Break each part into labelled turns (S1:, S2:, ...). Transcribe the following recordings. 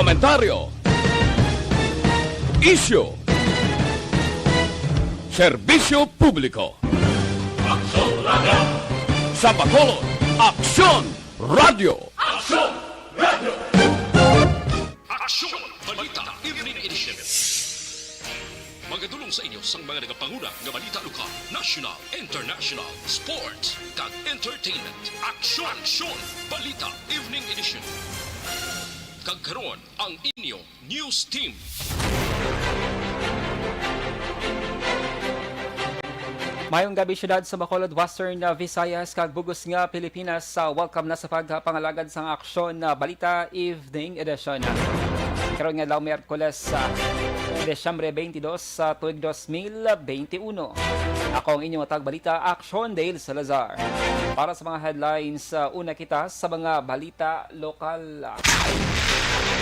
S1: komentaryo, isyu, serbisyo publiko.
S2: Aksyon Radio!
S1: Sa Bacolod, Aksyon Radio!
S2: Aksyon Radio!
S3: Aksyon! Balita Evening Edition. Magadulong sa inyo sang mga nagapanguna nga balita lokal, national, international, sports, kag entertainment. Aksyon! Aksyon! Balita Evening Edition. Kag karon ang inyo news team.
S4: Mayong gabi syudad sa Bacolod, Western Visayas, kag bugos nga Pilipinas. Welcome na sa pagpangalagad sang aksyon na Balita Evening Edition. Karon nga daw Miyerkules Desyembre 22 sa tuig 2021. Ako ang inyong tagbalita, Aksyon Dale Salazar. Para sa mga headlines, una kita sa mga balita lokal.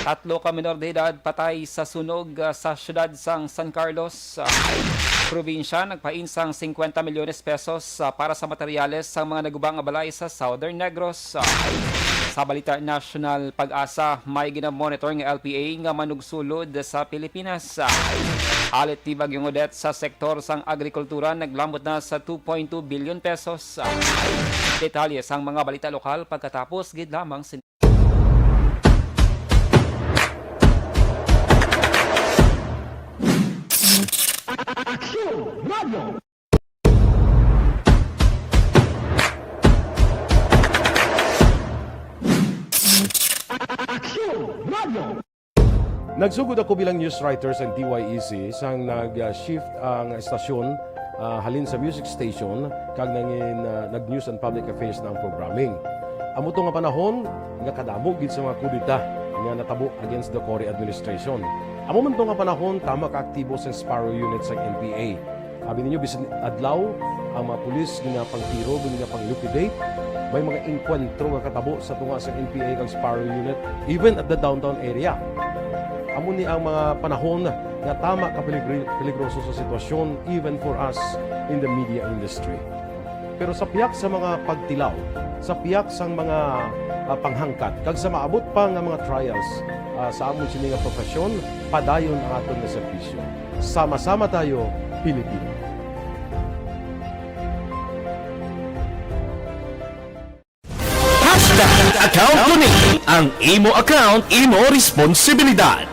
S4: 3 ka menor de edad patay sa sunog sa syudad sang San Carlos. Probinsya nagpainsang 50 milyones pesos para sa materyales sa mga nagubang balay sa Southern Negros. Sa balita national, Pag-asa, may ginamonitor ng LPA nga manugsulod sa Pilipinas. Alit ni Bagyong Odette sa sektor sang agrikultura naglambot na sa 2.2 billion pesos. Detalye sang mga balita lokal pagkatapos gid lamang sin
S2: Aksyon Radio! Aksyon Radio!
S5: Nagsugod ako bilang news writer sa DYEC sang nag-shift ang estasyon halin sa music station kag nag-news and public affairs na ang programming. Amo to nga panahon nga kadamo gid sa mga kudita nga natabo against the Cory administration. Amo man to nga panahon tama ka aktibo sa Sparrow unit sa NPA. Abi ninyo bisan adlaw ang mga pulis nga pangtiro nga pang-liquidate. May mga enkwentro nga katabo sa tunga sa NPA kag Sparrow unit even at the downtown area. Amo ni ang mga panahon nga tama ka peligroso sa sitwasyon even for us in the media industry. Pero sa piyak sa mga pagtilaw, sa piyak sang mga panghangkat, kag sa maabot pa nga mga trials sa amon sini nga profesyon, padayon ang aton nga serbisyo. Sama-sama tayo, Pilipino.
S6: Account ko ni ang imo account, imo responsibilidad.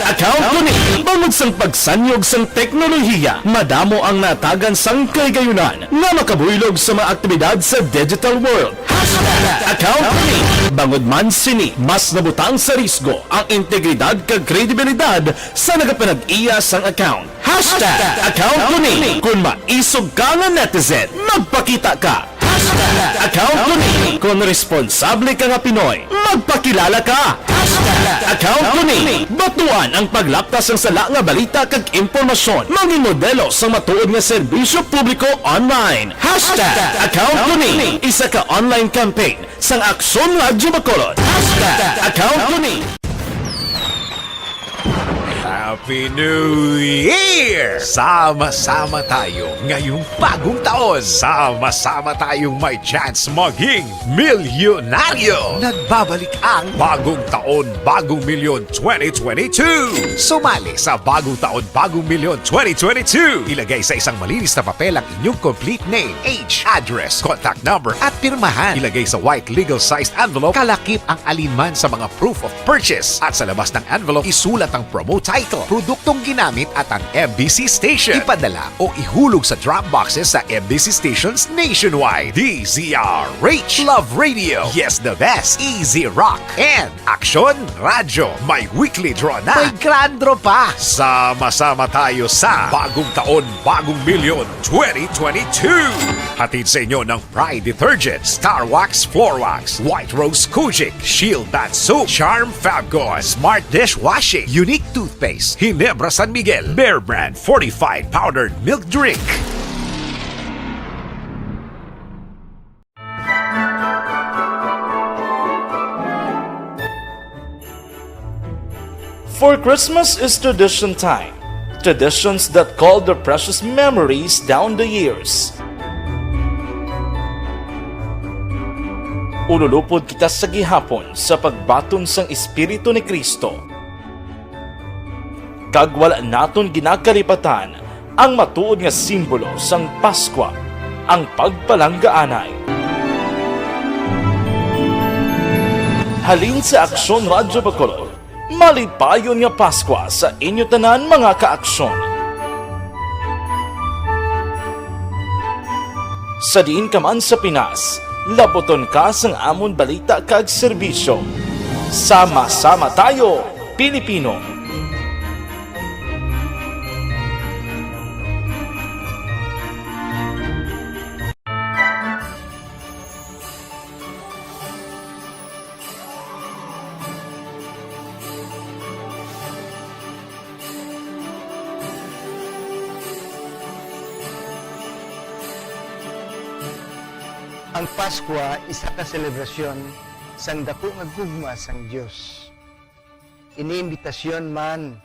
S6: Account ko ni bangod sang pagsanyog sang teknolohiya, madamo ang natagan sang kaygayunan nga makabuylog sa mga aktibidad sa digital world. Account ko ni bangod man sini mas nabutang sa risgo ang integridad kag kredibilidad sa nagapanag-iya sang account. Account ko ni kung maisog ka nga netizen, magpakita ka. Account ko ni kung responsable ka nga Pinoy, magpakilala ka. Account ko ni batuan ang paglaptas ng sala nga balita kag impormasyon, maging modelo sa matuod nga serbisyo publiko online. Account ko ni isa ka online campaign sang Aksyon Radio Bacolod. Account ko ni
S7: Happy New Year! Sama-sama tayo ngayong bagong taon. Sama-sama tayong may chance maging milyonaryo. Nagbabalik ang Bagong Taon, Bagong Milyon 2022. Sumali sa Bagong Taon, Bagong Milyon 2022. Ilagay sa isang malinis na papel ang inyong complete name, age, address, contact number at pirmahan. Ilagay sa white legal-sized envelope, kalakip ang alinman sa mga proof of purchase. At sa labas ng envelope, isulat ang promo title, produktong ginamit at ang MBC station. Ipadala o ihulog sa drop boxes sa MBC stations nationwide. DZRH, Love Radio, Yes the Best, Easy Rock, and Aksyon Radio. May weekly draw na. May grand draw pa. Sama-sama tayo sa Bagong Taon, Bagong Milyon 2022. Hatid sa inyo ng Pride Detergent, Star Wax Floor Wax, White Rose Kojic, Shield Bath Soap, Charm Fabgone, Smart Dishwashing, Unique Toothpaste, Ginebra San Miguel, Bear Brand Fortified Powdered Milk Drink.
S8: For Christmas is tradition time. Traditions that call the precious memories down the years. Ululupod kita sa gihapon sa pagbaton sang Espiritu ni Kristo. Kag wala naton ginakalipatan ang matuod nga simbolo sang Paskwa, ang pagpalanggaanay. Halin sa Aksyon Radyo Bacolod, malipayon nga Paskwa sa inyo tanan mga kaaksyon. Sa diin ka man sa Pinas, laboton ka sang amon balita kag serbisyo. Sama-sama tayo, Pilipino!
S9: Ang Paskwa isa ka selebrasyon sang dako nga gugma sang Dios. Iniimbitasyon man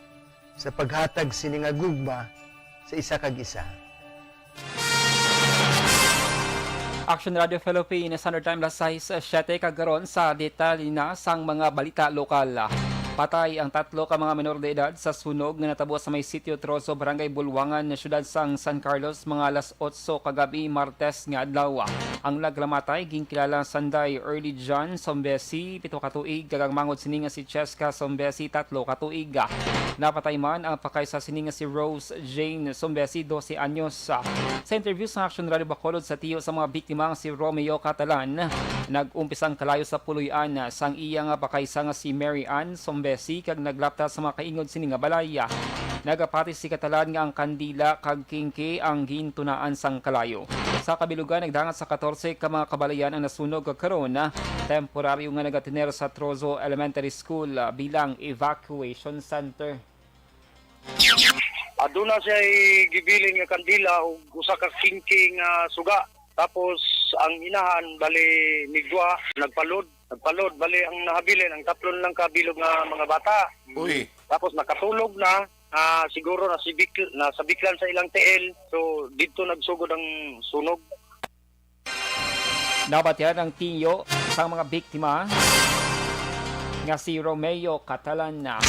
S9: sa paghatag sini nga gugma sa isa kag isa.
S4: Action Radio Philippines, Standard Time las 6:07 kagaron sa detalye na sang mga balita lokal. Patay ang 3 ka mga menor de edad sa sunog na natabo sa may sitio Trozo, Barangay Bulwangan, na syudad sang San Carlos mga alas 8 kagabi Martes nga adlaw. Ang naglamatay ginkilala Sanday Early John Sombesi 7 ka tuig, kagang mangod sini nga si Cheska Sombesi 3 ka tuig. Napatay man ang pakay sa sini nga si Rose Jane Sombesi 12 anyos. Sa interview sa Action Radio Bacolod sa tiyo sa mga biktima si Romeo Catalan, nag-umpisang kalayo sa puloy-an sang iya nga pakaysa nga si Mary Ann Sombesi kag naglapta sa mga kaingod sini nga balaya. Nagapati si Catalan nga ang kandila kag kingki ang gintunaan sang kalayo. Sa kabilugan nagdangat sa 14 ka mga kabalayan ang nasunog karon. Temporaryo nga nagatiner sa Trozo Elementary School bilang evacuation center.
S10: Aduna siya gibilin nga kandila ug usa ka kingking suga. Tapos ang inahan bali migwa nagpalod bali ang nahabilin ang tatlon lang kabilog nga mga bata.
S7: Uy.
S10: Tapos nakatulog na siguro nasabiklan sa ilang TL. So dito nagsugod ang sunog.
S4: Nabatyan ang tiyo sa mga biktima nga si Romeo Catalan.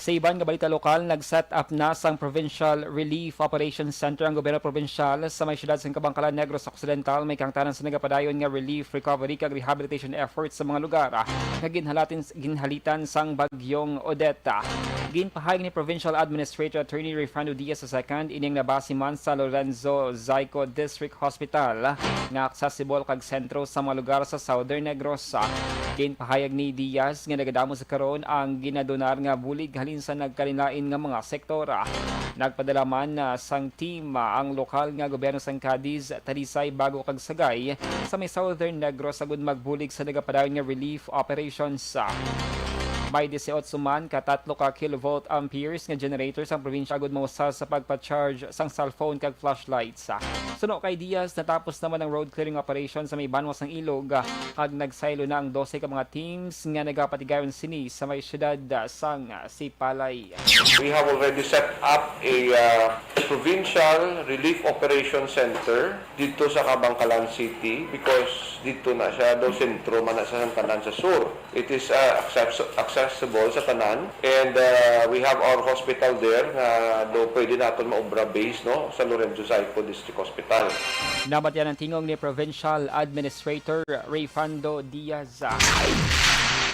S4: Sa iban nga balita lokal, nag-set up na sang Provincial Relief Operations Center ang gobyerno provincial sa may syudad sa Kabangkalan Negros Occidental. May kangtanan sa nagapadayon nga relief, recovery kag rehabilitation efforts sa mga lugar nga ginhalitan sang bagyong Odetta. Ginpahayag ni Provincial Administrator Attorney Rayfando Diaz II ining nabasi man sa Lorenzo Zaico District Hospital nga accessible kag sentro sa mga lugar sa Southern Negros. Ginpahayag ni Diaz nga nagadamo sa karon ang ginadonar nga bulig halin sa nagkalinain nga mga sektora. Nagpadala man sang team ang lokal nga gobyerno sang Cadiz, Talisay, Bago kag Sagay sa may Southern Negros sagud magbulig sa nagapadayon nga relief operations. May 18 man ka 3 ka kilovolt amperes nga generators ang probinsya agud mausas sa pagpa-charge sang cellphone kag flashlights. Suno kay Diaz, natapos naman ang road clearing operation sa may banwas ng ilog kag nagsaylo na ang 12 ka mga teams nga nagapatigayon sini sa may syudad sang Sipalay.
S11: We have already set up a provincial relief operation center dito sa Kabangkalan City because dito na siya daw sentro man na sa tanan sa sur. It is accessible sa tanan and we have our hospital there na do pwede naton maobra base no sa Lorenzo Zaico District Hospital.
S4: Nabatyan ang tingog ni Provincial Administrator Rayfando Diaz.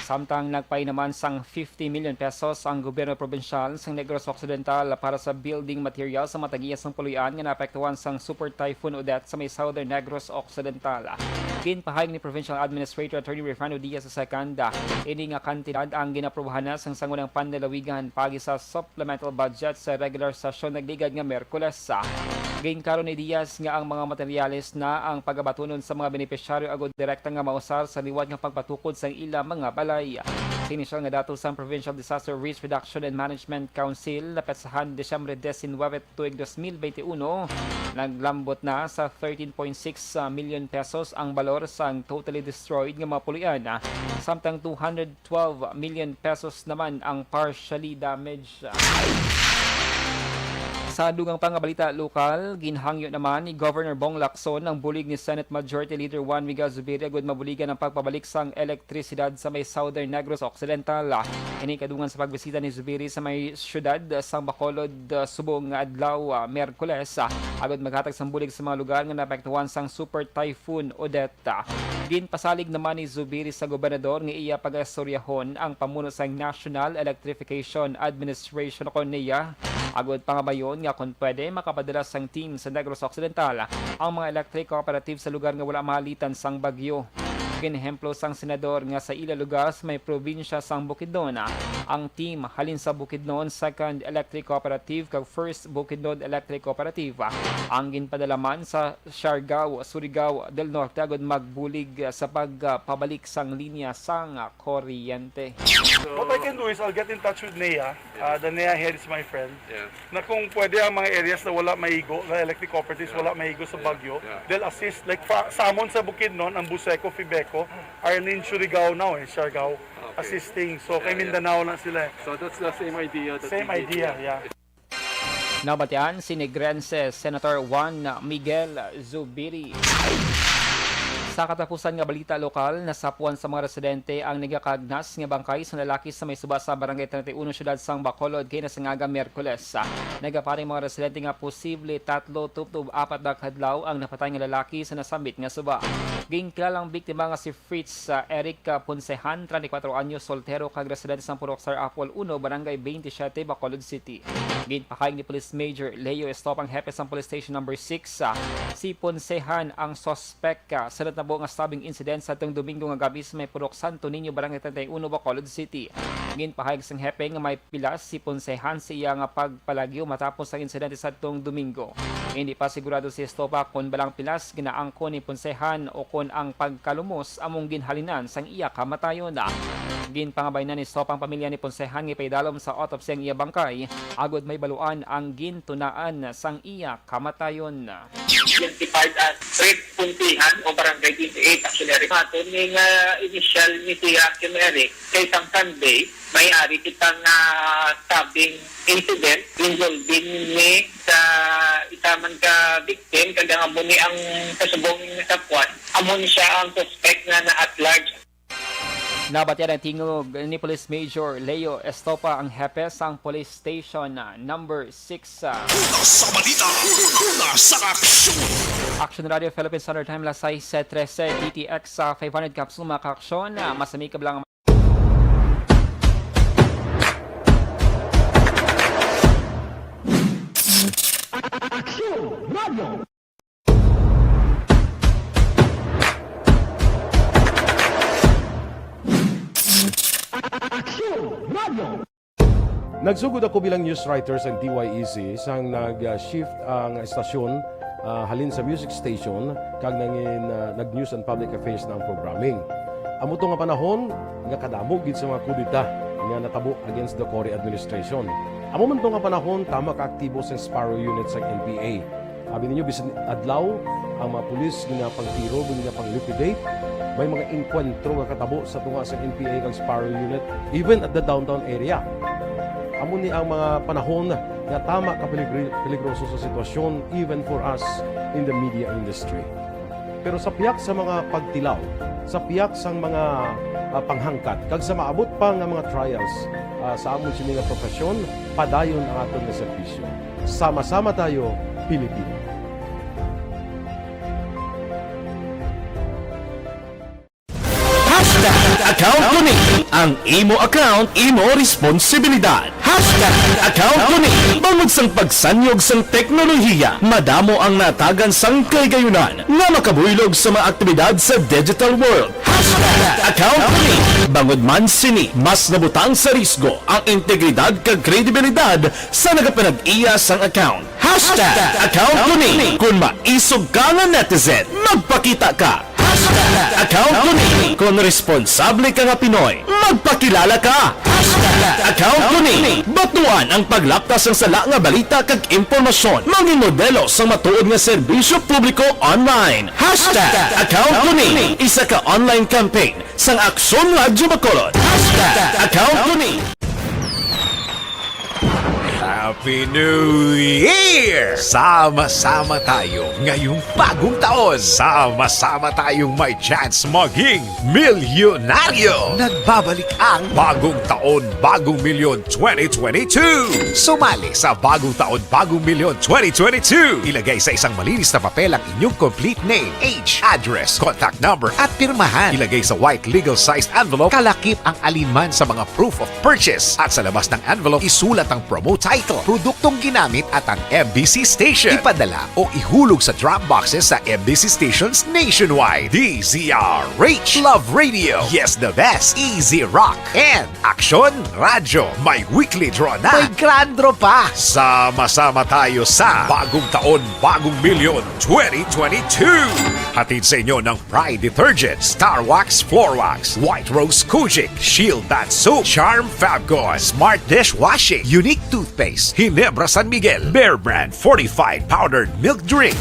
S4: Samtang nagpay naman sang 50 million pesos ang gobyerno probensyal sang Negros Occidental para sa building material sa matagiyas ng puluyan nga naapektuhan sang Super Typhoon Odette sa may Southern Negros Occidental. Ginpahayag ni Provincial Administrator Attorney Rayfando Diaz II, ini nga kantidad ang ginaprobahan na sang sangunang panlalawigan pagi sa supplemental budget sa regular session nagligad nga Miyerkules. Ginkaron ni Diaz nga ang mga materyales na ang pagabatunon sa mga benepisyaryo agud direkta nga mausar sa liwat nga pagpatukod sa ilang mga balay. Sinisyal nga datos sa Provincial Disaster Risk Reduction and Management Council napetsahan Desyembre 19 tuig 2021 naglambot na sa 13.6 million pesos ang balor sang totally destroyed nga mga pulian, samtang 212 million pesos naman ang partially damaged. Sa dugang pang balita lokal, ginhangyo naman ni Governor Bong Lacson ang bulig ni Senate Majority Leader Juan Miguel Zubiri agud mabuligan ang pagpabalik sang elektrisidad sa may Southern Negros Occidental. Ini kadungan sa pagbisita ni Zubiri sa may syudad sang Bacolod subong nga adlaw Miyerkules agud maghatag sang bulig sa mga lugar nga naapektuhan sang Super Typhoon Odette. Ginpasalig naman ni Zubiri sa gobernador nga iya pagastoryahon ang pamuno sang National Electrification Administration o NEA agud pangabayon nga kung pwede makapadala sang team sa Negros Occidental ang mga electric cooperative sa lugar nga wala mahalitan sang bagyo. Ginehemplo sang senador nga sa ila lugar sa may probinsya sang Bukidnon ang team halin sa Bukidnon 2nd Electric Cooperative kag 1st Bukidnon Electric Cooperative ang ginpadalaman sa Siargao, Surigao del Norte agud magbulig sa pagpabalik sang linya sang kuryente.
S12: What I can do is I'll get in touch with NEA. The NEA head is my friend. Na kung pwede ang mga areas na wala maigo, na electric cooperatives wala maigo sa bagyo, they'll assist. Like Samon sa Bukidnon, ang Buseco, Fibeco, are in Surigao now, Siargao, assisting. So kay Mindanao na sila.
S13: So that's the same idea.
S12: Same idea, yeah.
S4: Nabatian si Negrense Senator Juan Miguel Zubiri. Sa katapusan nga balita lokal, nasapuan sa mga residente ang nagakagnas nga bangkay sa lalaki sa may suba sa Barangay 31 Syudad sang Bacolod kay nasangaga Miyerkules. Nagapari mga residente nga posible 3 tub 4 na kadlaw ang napatay nga lalaki sa nasambit nga suba. Ginkilalang biktima nga si Fritz Eric Ponsehan, 34 anyos, soltero kag residente sang Purok Sar Apol 1, Barangay 27, Bacolod City. Ginpahayag ni Police Major Leo Estopang hepe sang Police Station number 6. Si Ponsehan ang suspect sa natabo nga stabbing incident sa atong Domingo nga gabi sa may Purok Santo Niño, Barangay 31, Bacolod City. Ginpahayag sang hepe nga may pilas si Ponsehan sa iya nga pagpalagyo matapos ang insidente sa atong Domingo. Hindi pa sigurado si Estopa kung balang pilas ginaangko ni Ponsehan o kung ang pagkalumos among ginhalinan sang iya kamatayon. Ginpangabay na ni Estopa ang pamilya ni Ponsehan nga paidalom sa autopsy ang iya bangkay agud may baluan ang gintunaan sang iya kamatayon.
S10: Identified as Fred Puntihan o Barangay 28 actually. Ato ni initial ni siya Kimeri kay sang Sunday may-ari kitang stabbing incident involving ni sa itaman ka victim kag ang amo ni ang kasubong sa puwan. Amo ni siya ang suspect na at large.
S4: Nabatyan ang tingog ni Police Major Leo Estopa ang hepe sang Police Station number 6.
S7: Sa balita, sa aksyon!
S4: Action Radio Philippines Standard Time las 6:13 DTX 500 capsule mga ka-aksyon. Masami ka lang
S2: Action Radio. Action Radio.
S5: Nagsugod ako bilang news writer sa DYEC sang nag-shift ang estasyon halin sa music station kag nag-news and public affairs na ang programming. Amo to nga panahon nga kadamo gid sa mga kudita nga natabo against the Cory administration. Amo man to nga panahon tama ka aktibo sa Sparrow unit sa NPA. Abi ninyo bisan adlaw ang mga pulis nga pangtiro nga pang-liquidate. May mga inkwentro nga katabo sa tunga sa NPA kag Sparrow unit even at the downtown area. Amo ni ang mga panahon nga tama ka peligroso sa sitwasyon even for us in the media industry. Pero sa piyak sa mga pagtilaw, sa piyak sa mga panghangkat, kag sa maabot pa nga mga trials sa among mga profesyon, padayon ang aton nga serbisyo. Sama-sama tayo, Pilipino.
S6: Account kuning ang imo account, imo responsibilidad. Account kuning bangod sang pagsanyog sang teknolohiya, madamo ang natagan sang kaygayunan nga makabuylog sa mga aktibidad sa digital world. Account kuning bangod man sini mas nabutang sa risgo ang integridad kag kredibilidad sa nagapanag-iya sang account. Account kuning kung maisog ka nga netizen, magpakita ka. Account kuning kung responsable ka nga Pinoy, magpakilala ka. Account kuning batuan ang paglaptas ng sala nga balita kag impormasyon, maging modelo sa matuod nga serbisyo publiko online. Account kuning isa ka online campaign sang Aksyon Radio Bacolod. Account kuning.
S7: Happy New Year! Sama-sama tayo ngayong bagong taon. Sama-sama tayong may chance maging milyonaryo. Nagbabalik ang Bagong Taon, Bagong Milyon 2022. Sumali sa Bagong Taon, Bagong Milyon 2022. Ilagay sa isang malinis na papel ang inyong complete name, age, address, contact number at pirmahan. Ilagay sa white legal-sized envelope, kalakip ang alinman sa mga proof of purchase. At sa labas ng envelope, isulat ang promo title, produktong ginamit at ang MBC station. Ipadala o ihulog sa drop boxes sa MBC stations nationwide. DZRH, Love Radio, Yes the Best, Easy Rock, and Action Radio. May weekly draw na. May grand draw pa. Sama-sama tayo sa Bagong Taon, Bagong Milyon 2022. Hatid sa inyo ng Pride Detergent, Star Wax Floor Wax, White Rose Kojic, Shield Bath Soap, Charm Fabgon, Smart Dishwashing, Unique Toothpaste, Ginebra San Miguel, Bear Brand Fortified Powdered Milk Drink.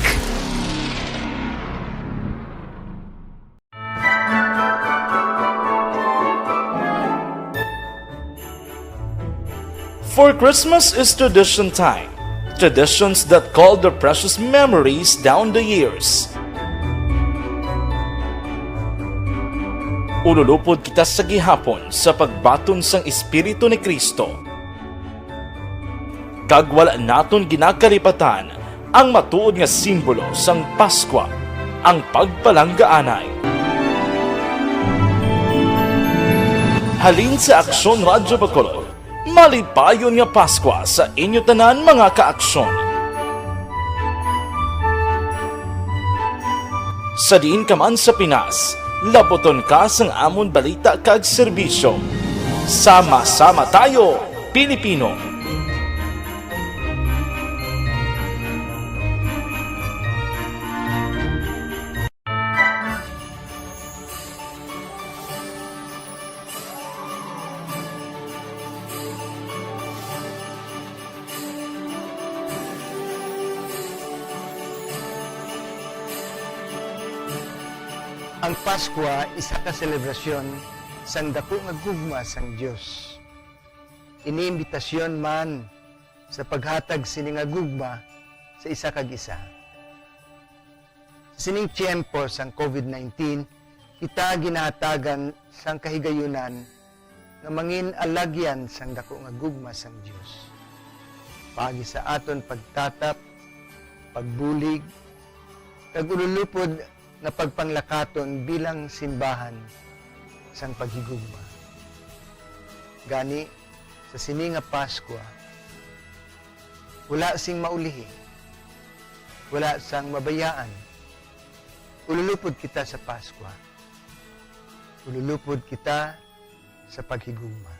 S8: For Christmas is tradition time. Traditions that call the precious memories down the years. Ululupod kita sa gihapon sa pagbaton sang Espiritu ni Kristo. Kag wala naton ginakalipatan ang matuod nga simbolo sang Paskwa, ang pagpalanggaanay. Halin sa Aksyon Radyo Bacolod, malipayon nga Paskwa sa inyo tanan mga kaaksyon. Sa diin ka man sa Pinas, laboton ka sang amon balita kag serbisyo. Sama-sama tayo, Pilipino.
S9: Ang Paskwa isa ka selebrasyon sang dako nga gugma sang Dios. Iniimbitasyon man sa paghatag sini nga gugma sa isa kag isa. Sa sining tiyempo sang COVID-19, kita ginahatagan sang kahigayunan nga mangin alagyan sang dako nga gugma sang Dios. Pagi sa aton pagtatap, pagbulig, kag ululupod na pagpanglakaton bilang simbahan sang paghigugma. Gani, sa sini nga Paskwa, wala sing maulihi, wala sang mabayaan. Ululupod kita sa Paskwa. Ululupod kita sa paghigugma.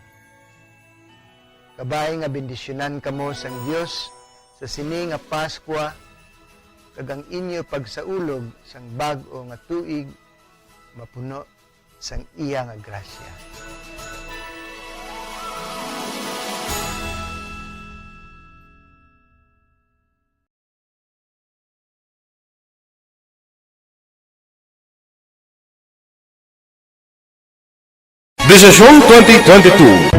S9: Kabay nga bendisyonan kamo sang Dios sa sini nga Paskwa, kag ang inyo pagsaulog sang bag-o nga tuig mapuno sang iya nga grasya.
S6: Desisyon 2022.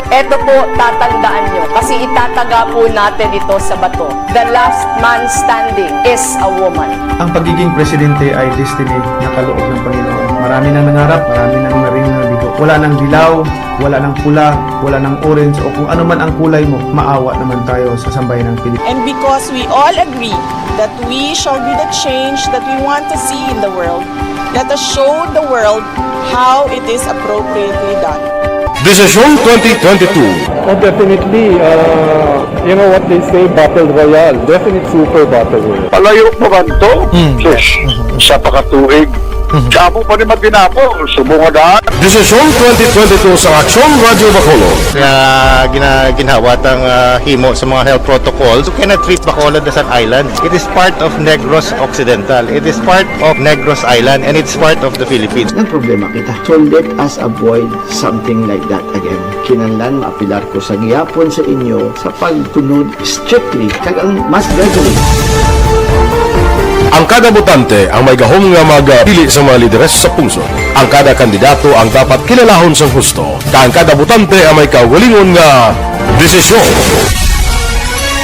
S13: Ito po, tatandaan nyo, kasi itataga po natin ito sa bato. The last man standing is a woman.
S14: Ang pagiging presidente ay destiny na kaloob ng Panginoon. Marami nang nangarap, marami nang naring nabigo. Wala nang dilaw, wala nang pula, wala nang orange, o kung ano man ang kulay mo, maawa naman tayo sa sambayan ng Pilipinas.
S13: And because we all agree that we shall be the change that we want to see in the world, let us show the world how it is appropriately done.
S6: Desisyon 2022.
S15: Oh, definitely, you know what they say, Battle Royale. Definitely super Battle Royale.
S16: Palayo mo kanto, sis, sa pakatuig. Kapo pa ni Magdinapo, subungadaan.
S6: Desisyon 2022 sa Aksyon Radyo Bacolod.
S17: Kaya ginawat ang himo sa mga health protocols. You cannot treat Bacolod as an island. It is part of Negros Occidental. It is part of Negros Island and it's part of the Philippines.
S18: Ang problema kita. So let us avoid something like that again. Kinahanglan maapilar ko sa gihapon sa inyo sa pagtunod strictly kag ang mas gagawin.
S6: Ang kada botante ang may gahom nga magpili sa mga lideres sa pungsod.
S5: Ang kada kandidato ang dapat kilalahon sa husto. Kang kada botante ang may kaugalingon nga desisyon.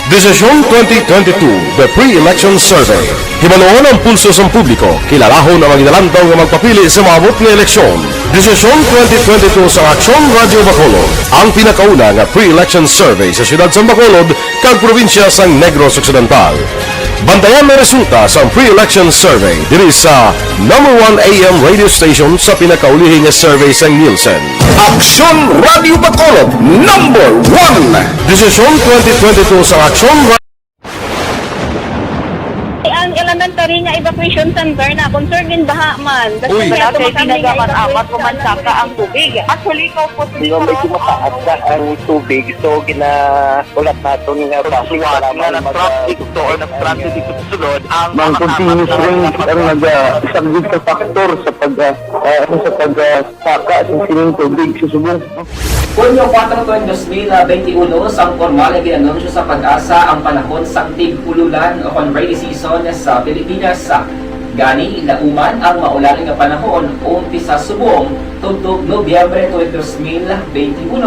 S5: Desisyon 2022, the pre-election survey. Himanuon ang pulso sa publiko, kilalahon ang maginalantaw nga magpapili sa maabot nga eleksyon. Desisyon 2022 sa Aksyon Radio Bacolod, ang pinakauna nga pre-election survey sa siyudad sa Bacolod kag probinsya sa Negros Occidental. Bantayan na resulta sa pre-election survey diri sa number 1 AM radio station sa pinakaulihing nga survey sa Nielsen. Aksyon Radio Bacolod, number 1! Desisyon 2022 sa Aksyon Radio.
S19: Ang elementary nga evacuation center na concern din baha man.
S20: Uy, kay pinagaman-amat kumansaka ang tubig. Actually, ko po
S21: Hindi mo medyo mataas na ang tubig. So, ulat natin nga traffic para
S20: traffic to or nag-traffic dito sa sulod.
S21: Ang continuous rain ang isang good factor sa pagsaka sa sining tubig sa subong.
S4: Kunyo 4 2021, sang formal na ginanunsyo sa Pag-asa ang panahon sa tig-ululan o rainy season sa Pilipinas. Gani, lauman ang maulaling nga panahon umpisa subong tugtog Nobyembre 2021.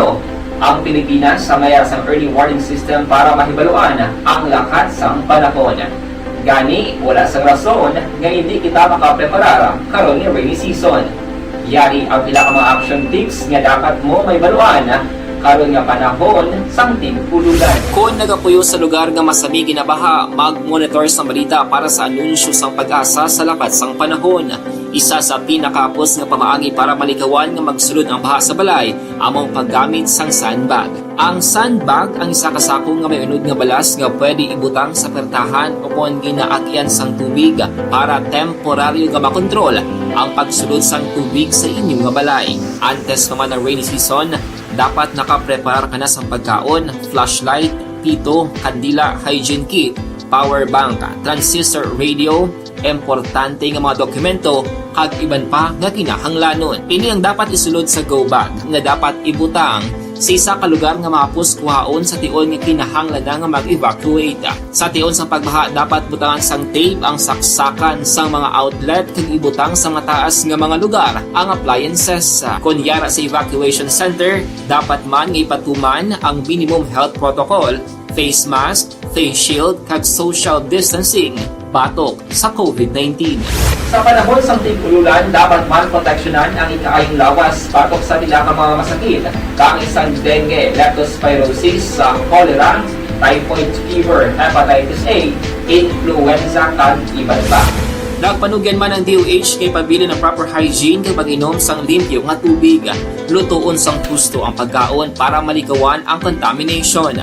S4: Ang Pilipinas sa mayar sang early warning system para mahibaluan ang lakat sang panahon. Gani, wala sang rason nga hindi kita makapreparar karon nga rainy season. Yari ang pila ka mga action tips nga dapat mo may baluan karon nga panahon sang tig-ululan. Kung nagapuyo sa lugar nga masami ginabaha, mag-monitor sa balita para sa anunsyo sang Pag-asa sa lakat sang panahon. Isa sa pinakapos nga pamaagi para malikawan nga magsulod ang baha sa balay among paggamit sang sandbag. Ang sandbag ang isa ka sako nga may unod nga balas nga pwede ibutang sa pertahan o kung ginaagyan sang tubig para temporaryo nga makontrol ang pagsulod sang tubig sa inyong nga balay. Antes naman ng rainy season, dapat nakaprepare ka na sa pagkaon, flashlight, pito, kandila, hygiene kit, power bank, transistor radio, importante nga mga dokumento, kag iban pa nga kinahanglanon. Ini ang dapat isulod sa go bag nga dapat ibutang sa isa ka lugar nga mapus kuhaon sa tion nga kinahanglan nga mag-evacuate. Sa tion sa pagbaha, dapat butangan sang tape ang saksakan sang mga outlet kag ibutang sa mataas nga mga lugar ang appliances. Kunyara sa evacuation center, dapat man nga ipatuman ang minimum health protocol, face mask, face shield kag social distancing batok sa COVID-19. Sa panahon sa tig-ululan, dapat man proteksyonan ang ikaayong lawas batok sa pila ka mga masakit, kang isang dengue, leptospirosis, cholera, typhoid fever, hepatitis A, influenza kag iban pa. Nagpanugyan man ang DOH kay pabili ng proper hygiene kay pag-inom sang limpyo nga tubig. Lutuon sang husto ang pagkaon para malikawan ang contamination.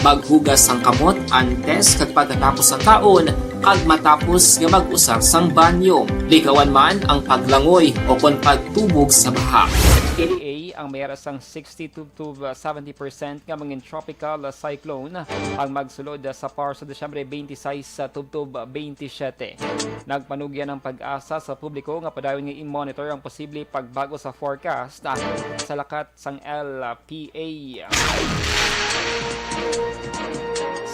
S4: Maghugas sang kamot antes kag pagkatapos ang kaon kag matapos nga mag-usar sang banyo. Likawan man ang paglangoy o kon pagtubog sa baha. KDA ang mayara sang 62 to 70% nga mga tropical cyclone ang magsulod sa par sa Desyembre 26 sa tubtob 27. Nagpanugyan ng Pag-asa sa publiko nga padayon nga i-monitor ang posible pagbago sa forecast sa lakat sang LPA.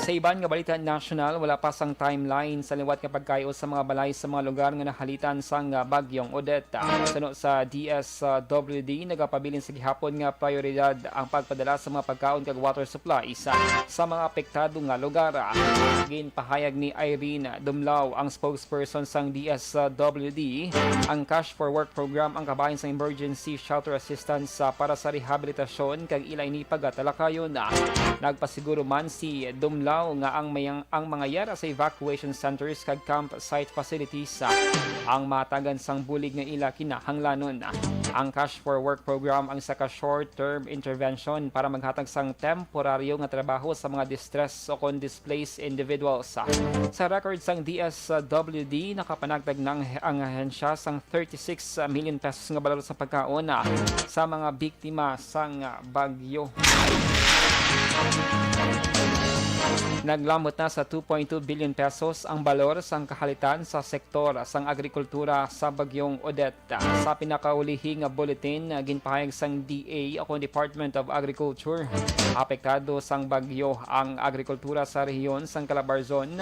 S4: Sa iban nga balita national, wala pa sang timeline sa liwat nga pagkayo sa mga balay sa mga lugar nga nahalitan sang bagyong Odette. Suno sa DSWD, nagapabilin sa gihapon nga prioridad ang pagpadala sa mga pagkaon kag water supplies sa mga apektado nga lugar. Ginpahayag ni Irene Dumlao, ang spokesperson sang DSWD, ang Cash for Work program ang kabahin sa emergency shelter assistance para sa rehabilitasyon kag ilay ni pagatalakayon. Nagpasiguro man si Dumlao nga ang mga yara sa evacuation centers kag campsite facilities ang matagan sang bulig nga ila kinahanglanon. Ang Cash for Work program ang isa ka short-term intervention para maghatag sang temporaryo nga trabaho sa mga distress o kon displaced individuals. Sa record sang DSWD, nakapanagtag ng ang ahensya sang 36 million pesos nga balalo sa pagkaon sa mga biktima sang bagyo. Naglamot na sa 2.2 billion pesos ang balor sang kahalitan sa sektor sang agrikultura sa bagyong Odette. Sa pinakaulihing bulletin, ginpahayag sang DA o Department of Agriculture. Apektado sang bagyo ang agrikultura sa rehiyon sang Calabarzon,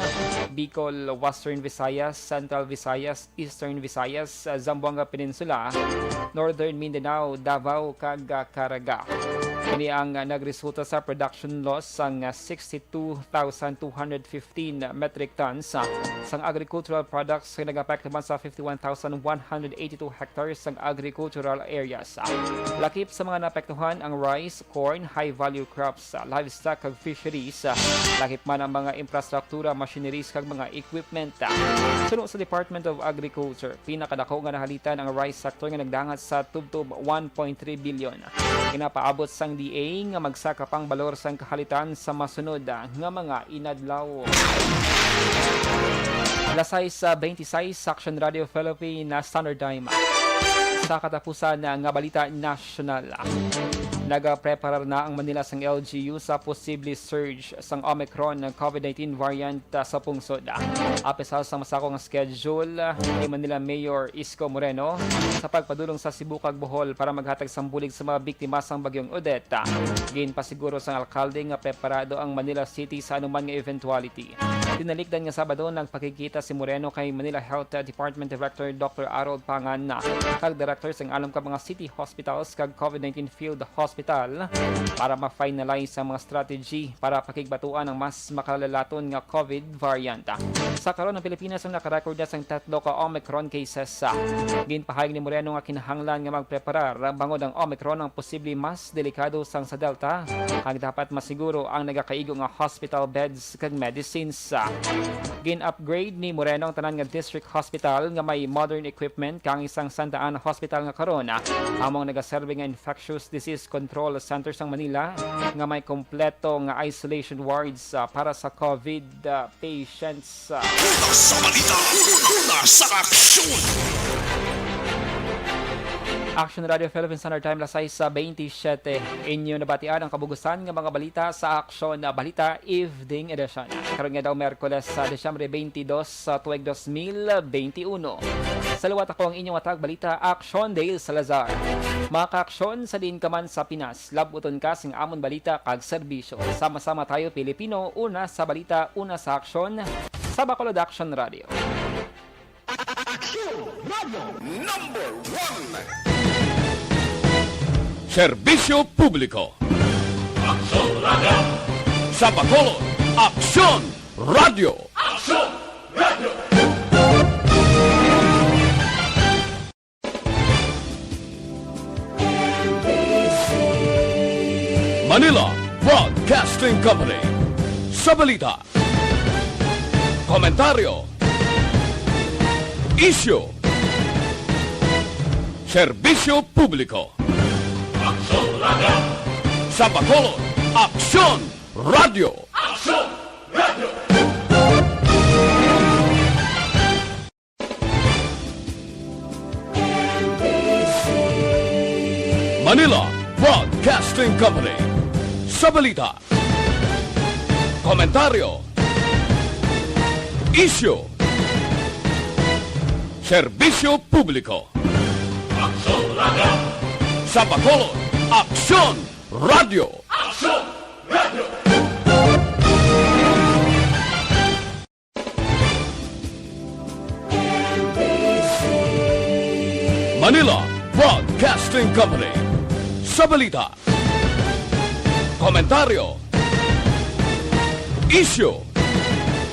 S4: Bicol, Western Visayas, Central Visayas, Eastern Visayas, Zamboanga Peninsula, Northern Mindanao, Davao, kag Caraga. Ini ang nagresulta sa production loss sang 62,215 metric tons sang agricultural products na nag-apekto man sa 51,182 hectares sang agricultural areas. Lakip sa mga naapektuhan ang rice, corn, high-value crops, livestock kag fisheries. Lakip man ang mga infrastruktura, machineries kag mga equipment. Suno sa Department of Agriculture, pinakadako nga nahalitan ang rice sector nga nagdangat sa tubtob 1.3 billion. Kinapaabot sang DA nga magsaka pang balor sang kahalitan sa masunod nga mga inadlaw. Lasay sa 26 Action Radio Philippine Standard Time. Sa katapusan nga balita nasyonal. Nagapreparar na ang Manila sang LGU sa posible surge sang Omicron ng COVID-19 variant sa pungsod. Apesar sa masakong schedule ni Manila Mayor Isko Moreno sa pagpadulong sa Cebu kag Bohol para maghatag sambulig sa mga biktima sang bagyong Odette. Ginpasiguro sang alkalde nga preparado ang Manila City sa anuman nga eventuality. Tinalikdan nga Sabado nagpakikita si Moreno kay Manila Health Department Director Dr. Harold Pangan kag Director sang alam ka mga city hospitals kag COVID-19 field hospital para ma-finalize ang mga strategy para pakigbatuan ang mas makalalaton nga COVID variant. Sa karon ng Pilipinas ang nakarecord na sang 3 ka Omicron cases. Ginpahayag ni Moreno nga kinahanglan nga magpreparar bangod ang Omicron ang posible mas delikado sang sa Delta kag dapat masiguro ang nagakaigo nga hospital beds kag medicines. Gin-upgrade ni Moreno ang tanan nga district hospital nga may modern equipment kang isang Santa Ana Hospital nga karon among nagaserbe nga infectious disease control center sang Manila nga may kompleto nga isolation wards para sa COVID patients.
S3: Sa balita, sa aksyon!
S4: Action Radio Philippine Standard Time lasay sa 27. Inyo nabatian ang kabugusan ng mga balita sa Action Balita Evening Edition. Karon nga daw Miyerkules sa Desyembre 22 sa tuig 2021. Sa luwat ako ang inyong atag balita Action Dale Salazar. Mga ka-aksyon sa din ka man sa Pinas, labuton ka sing amon balita kag serbisyo. Sama-sama tayo Pilipino, una sa balita, una sa aksyon sa Bacolod Action Radio.
S2: Action Radio
S3: Number 1. Serbisyo Publiko.
S2: Action Radio.
S3: Sa Bacolod, Aksyon Radio.
S2: Action Radio.
S3: Manila Broadcasting Company. Sa balita, komentaryo, issue, serbisyo publiko.
S2: Action Radio.
S3: Sa Bacolod, Aksyon Radio.
S2: Action Radio.
S3: Manila Broadcasting Company. Sa balita, komentaryo, issue, serbisyo publiko.
S2: Action Radio.
S3: Sa Bacolod, Aksyon Radio.
S2: Action Radio.
S3: Manila Broadcasting Company. Sa balita, komentaryo, issue,